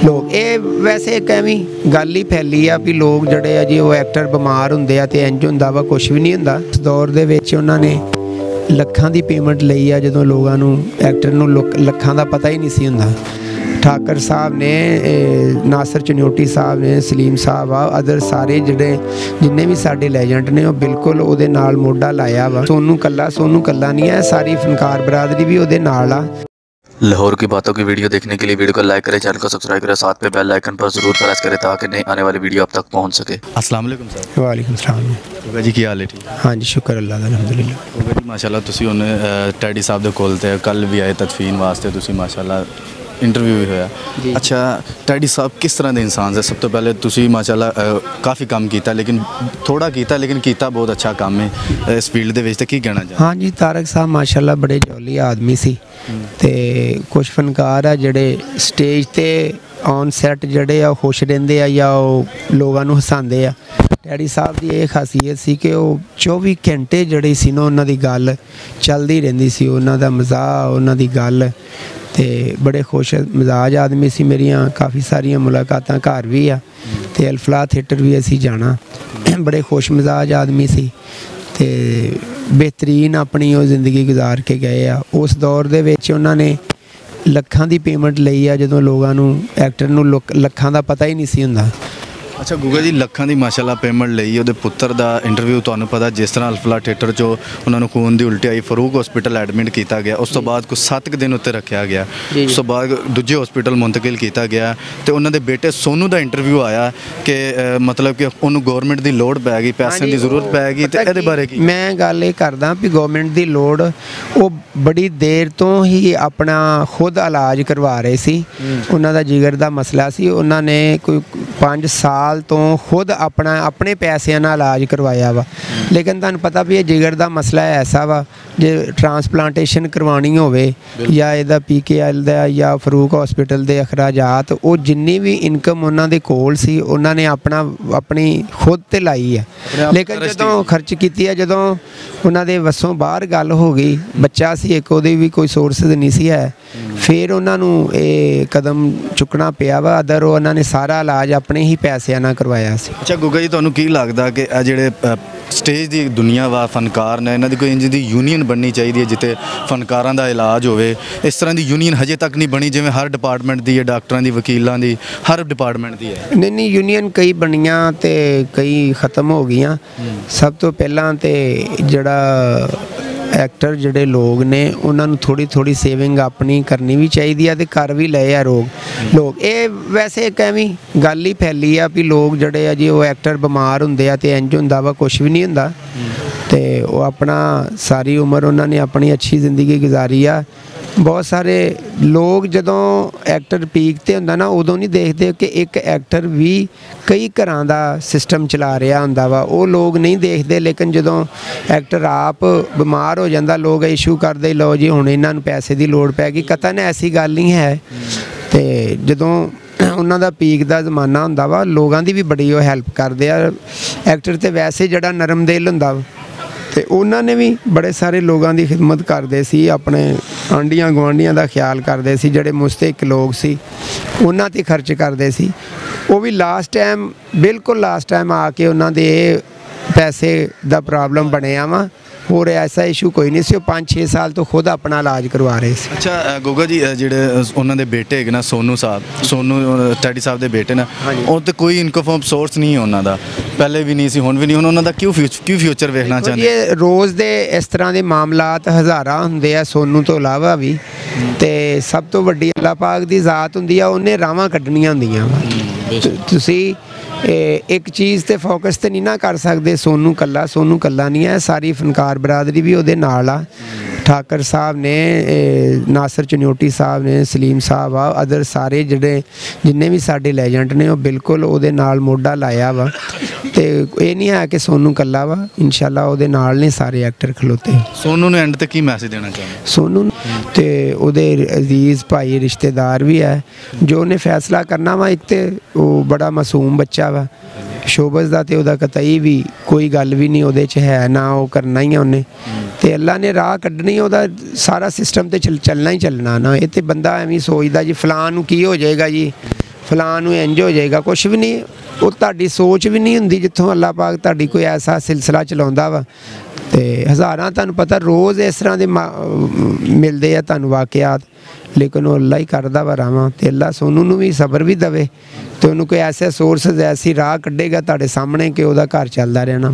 लोग ये वैसे एक एवं गल ही फैली आ भी लोग जड़े जी वो एक्टर बीमार होंगे आ ते इंज हुंदा वा कुछ भी नहीं हुंदा। इस दौर दे विच उन्होंने लखां दी पेमेंट लई आ जदों लोगों नूं एक्टर नूं लखां दा पता ही नहीं सी हुंदा। ठाकर साहब ने नासर चन्योटी साहब ने सलीम साहब आ अदर सारे जिहड़े जिन्ने भी साडे लेजेंड ने बिल्कुल उहदे नाल मोढा लाया वा। सोनू कल्ला नहीं है, सारी फनकार बरादरी भी उहदे नाल आ। लाहौर की बातों की वीडियो देखने के लिए वीडियो को लाइक करें, चैनल को सब्सक्राइब करें, साथ पे बेल आइकन पर जरूर प्रेस करें ताकि नई आने वाली वीडियो आप तक पहुंच सके। अस्सलाम वालेकुम सर। वालेकुम सलाम। होगा जी की हाल है? ठीक। हाँ जी शुक्र अल्लाह दा अलहमदुलिल्लाह। होगा जी माशाल्लाह तुसी हुण टैडी साहब दे कोल ते कल भी आए तदफीन वास्ते, तुसी माशाल्लाह इंटरव्यू भी होया। अच्छा टैडी साहब किस तरह के इंसान है? सब तो पहले तुसी माशाल्लाह काफ़ी काम किया लेकिन थोड़ा किया लेकिन किया बहुत अच्छा काम है इस फील्ड दे विच, ते की कहना चाह? हाँ जी तारक साहब माशाल्लाह बड़े जौली आदमी सी ते कुछ फनकार आ जड़े स्टेज ते ऑन सैट जड़े आ खुश रहंदे आ या लोगों नूं हसांदे आ। टैडी साहब की यह खासीयत सी कि वो 24 घंटे जड़ी सी ना उन्हां दी गल चलदी रहिंदी सी, उन्हां दा मज़ाक उन्हां दी गल ते बड़े खुश मिजाज आदमी सी। मेरियां काफ़ी सारियां मुलाकातां घर भी आ ते अल्फला थिएटर भी असीं जाना। बड़े खुश मिजाज आदमी सी ते बेहतरीन अपनी वो जिंदगी गुजार के गए आ। उस दौर दे विच उन्हां ने लखां दी पेमेंट लई आ जदों लोगों नूं एक्टर नूं लखां दा पता ही नहीं सी हुंदा। अच्छा गुगा जी लखां दी माशाल्लाह पेमेंट लई, उहदे पुत्तर दा इंटरव्यू तुहानूं पता जिस तरह अल्फला थिएटर चो उन्होंने खून की उल्टी आई, फरूक हॉस्पिटल एडमिट किया गया, उस तो बाद कुछ 7 दिन उत्ते रखा गया, उस तो बाद दूजे हॉस्पिटल मुंतकिल किया गया तो उन्होंने बेटे सोनू का इंटरव्यू आया कि मतलब कि उन्होंने गौरमेंट की लोड़ पै गई, पैसे की जरूरत पै गई, तो ये बारे की मैं गल ये करदा भी गौरमेंट की लोड़ वो बड़ी देर तो ही अपना खुद इलाज करवा रहे सी। उन्हों का जिगर का मसला सी, उन्होंने कोई 5 साल तो खुद अपने पैसों नाल इलाज करवाया वा। लेकिन तुहानूं पता भी जिगर का मसला ऐसा वा जे ट्रांसप्लांटेशन करवानी होवे या इहदा PKL दा या फरूक हॉस्पिटल के अखराजात वो जिन्नी भी इनकम उन्होंने कोल सी उन्होंने अपनी खुद ते लाई है। लेकिन जदों खर्च की है, जदों उन्होंने वसों बाहर गल हो गई, बच्चा सी एक उहदी भी कोई सोर्सेज नहीं सी है, फिर उन्होंने ये कदम चुकना पिया वा। अदर उन्होंने सारा इलाज अपने ही पैसों नाल करवाया सी। अच्छा गुगा जी तुहानूं की लगदा कि जिहड़े स्टेज की दुनिया वा फनकार ने इन्हां दी कोई इंज दी यूनीयन बननी चाहिए है जिते फनकारां दा इलाज होवे? इस तरह की यूनीयन हजे तक नहीं बनी जिवें हर डिपार्टमेंट की है, डॉक्टरां दी, वकीलां दी, हर डिपार्टमेंट की है। नहीं यूनीयन कई बनियां ते कई ख़त्म हो गई। सब तो पहला तो जड़ा एक्टर जड़े लोग ने उन्होंने थोड़ी सेविंग अपनी करनी भी चाहिए है, कर भी लए आ लोग ये वैसे एक एवं गल ही फैली आ भी लोग जड़े जी वो एक्टर बीमार होंगे आ ते इंज हुंदा वा कुछ भी नहीं हुंदा ते वो अपना सारी उम्र उन्होंने अपनी अच्छी जिंदगी गुजारी आ। बहुत सारे लोग जदों एक्टर पीक ते हुंदा ना उदों नहीं देखते कि एक एक्टर भी कई घरां दा सिस्टम चला रहा हुंदा वा, वो लोग नहीं देखते। लेकिन जदों एक्टर आप बीमार हो जाता लोग इशू करते लो जी हुण इन्हां नूं पैसे की लोड़ पै गई, कतन ऐसी गल नहीं है। तो जदों उन्हां दा पीक दा जमाना हुंदा वा लोगों की भी बड़ी वो हैल्प करते आ। एक्टर तो वैसे जड़ा नरम दिल हुंदा ते उन्होंने भी बड़े सारे लोगों की खिदमत करते सी, अपने आंढियां गुआढ़ियां का ख्याल करते सी, जड़े मुस्तहिक लोग सी उन्हां ते खर्च करते सी। वो भी लास्ट टाइम बिल्कुल लास्ट टाइम आके उन्होंने पैसे का प्रॉब्लम बनया वा, और ऐसा इशू कोई नहीं सी। 5-6 साल तो खुद अपना इलाज करवा रहे थे। अच्छा गुगा जी जिहड़े उन्होंने बेटे है ना सोनू टैडी साहब के बेटे ने वो तो कोई इनकम सोर्स नहीं है उन्होंने, पहले भी नहीं सी हुण भी नहीं, उन्होंने क्यों फ्यूचर वेखना चाहते? ये रोज़ दे इस तरह के मामलात हज़ारां हुंदे आ सोनू तो इलावा भी, तो सब तो वड्डी अल्लाह पाक की ज़ात हुंदी आ, उन्हें रावां कड्ढणियां हुंदियां। तुसी एक चीज़ ते फोकस तो नहीं ना कर सकते, सोनू कल्ला नहीं है, सारी फनकार बरादरी भी उहदे नाल आ। ठाकर साहब ने नासर चन्योटी साहब ने सलीम साहब आ अदर सारे जिन्ने भी साडे लेजेंड ने वो बिल्कुल उहदे नाल मोढा लाया वा। तो ये नहीं है कि सोनू कल्ला वा, इंशाल्लाह उहदे नाल ने सारे एक्टर खलोते। सोनू ने एंड ते की मैसेज देना चाहते? सोनू ते उहदे अजीज़ भाई रिश्तेदार भी है, जो उन्हें फैसला करना वा। एक तो वो बड़ा मासूम बच्चा वा, शोबज का तो वह कतई भी कोई गल भी नहीं उहदे च है ना, वो करना ही है उन्हें तो अल्लाह ने राह कड्ढनी, वह सारा सिस्टम तो चलना ही चलना ना। ये तो बंदा एवं सोचता जी फलां नूं की हो जाएगा जी, ਫਲਾਣ ਨੂੰ ਇੰਜ ਹੋ ਜਾਏਗਾ, ਕੁਛ ਵੀ ਨਹੀਂ। ਉਹ ਤੁਹਾਡੀ ਸੋਚ ਵੀ ਨਹੀਂ ਹੁੰਦੀ ਜਿੱਥੋਂ ਅੱਲਾਹ ਪਾਕ ਤੁਹਾਡੀ ਕੋਈ ਐਸਾ ਸਿਲਸਿਲਾ ਚਲਾਉਂਦਾ ਵਾ। ਤੇ ਹਜ਼ਾਰਾਂ ਤੁਹਾਨੂੰ ਪਤਾ ਰੋਜ਼ ਇਸ ਤਰ੍ਹਾਂ ਦੇ ਮਿਲਦੇ ਆ ਤੁਹਾਨੂੰ ਵਾਕਿਆਤ, ਲੇਕਿਨ ਉਹ ਅੱਲਾ ਹੀ ਕਰਦਾ ਵਾ ਰਾਵਾਂ। ਤੇ ਅੱਲਾ ਸੋਨੂੰ ਨੂੰ ਵੀ ਸਬਰ ਵੀ ਦੇਵੇ ਤੇ ਉਹਨੂੰ ਕੋਈ ਐਸੇ ਸੋਰਸ ਐਸੀ ਰਾਹ ਕੱਢੇਗਾ ਤੁਹਾਡੇ ਸਾਹਮਣੇ ਕਿ ਉਹਦਾ ਘਰ ਚੱਲਦਾ ਰਹਿਣਾ।